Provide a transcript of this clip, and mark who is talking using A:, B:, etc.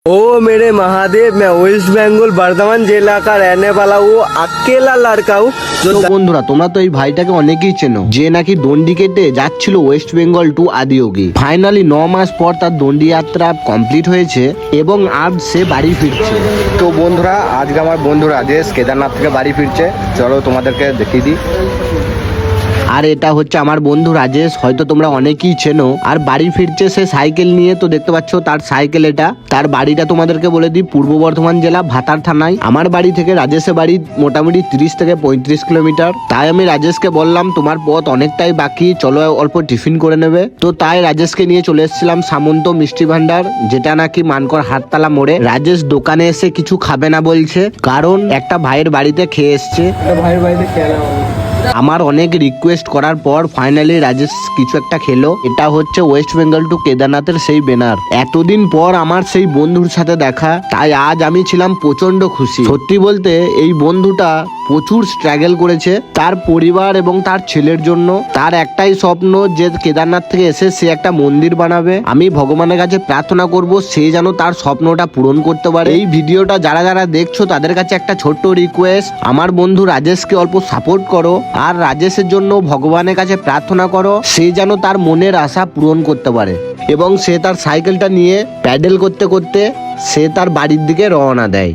A: ओ मेरे महादेव, मैं वेस्ट बंगाल बर्धमान जिला का रहने वाला वो अकेला लड़का हूँ
B: তো বন্ধুরা তোমরা তো এই ভাইটাকে অনেকেই চেনো, যে নাকি দণ্ডি কেটে যাচ্ছিল ওয়েস্ট বেঙ্গল টু আদিয়োগী। ফাইনালি 9 মাস পর তার দণ্ডি যাত্রা কমপ্লিট হয়েছে এবং আজ সে বাড়ি ফিরছে।
C: তো বন্ধুরা, আজকে আমার বন্ধু রাজেশ কেদারনাথ থেকে বাড়ি ফিরছে। চলো তোমাদেরকে দেখিয়ে দিই।
B: আর এটা হচ্ছে আমার বন্ধু রাজেশ, হয়তো তোমরা অনেকেই চেনো। আর বাড়ি ফিরছে সে সাইকেল নিয়ে, তো দেখতে পাচ্ছ তার সাইকেল এটা। তার বাড়িটা তোমাদেরকে বলে দিই, পূর্ব বর্ধমান জেলা ভাতার থানায়। আমার বাড়ি থেকে রাজেশের বাড়ি মোটামুটি 30 থেকে 35 কিলোমিটার। তাই আমি রাজেশকে বললাম তোমার পথ অনেকটাই বাকি, চলো অল্প টিফিন করে নেবে। তো তাই রাজেশকে নিয়ে চলে এসেছিলাম সামন্ত মিষ্টি ভান্ডার, যেটা নাকি মানকর হাটতলা মোড়ে। রাজেশ দোকানে এসে কিছু খাবে না বলছে, কারণ একটা ভাইয়ের বাড়িতে খেয়ে এসছে।
A: भाई भाई खेला
B: আমার অনেক রিকোয়েস্ট করার পর ফাইনালি রাজেশ কিছু একটা খেলো। এটা হচ্ছে ওয়েস্ট বেঙ্গল টু কেদারনাথের সেই ব্যানার। এতদিন পর আমার সেই বন্ধুর সাথে দেখা, তাই আজ আমি ছিলাম প্রচন্ড খুশি। সত্যি বলতে এই বন্ধুটা প্রচুর স্ট্রাগল করেছে তার পরিবার এবং তার ছেলের জন্য। তার একটাই স্বপ্ন যে কেদারনাথ থেকে এসে সে একটা মন্দির বানাবে। আমি ভগবানের কাছে প্রার্থনা করব সে যেন তার স্বপ্নটা পূরণ করতে পারে। এই ভিডিওটা যারা যারা দেখছো তাদের কাছে একটা ছোট্ট রিকোয়েস্ট, আমার বন্ধু রাজেশকে অল্প সাপোর্ট করো আর রাজেশের জন্য ভগবানের কাছে প্রার্থনা করো সে যেন তার মনের আশা পূরণ করতে পারে। এবং সে তার সাইকেলটা নিয়ে প্যাডেল করতে করতে সে তার বাড়ির দিকে রওনা দেয়।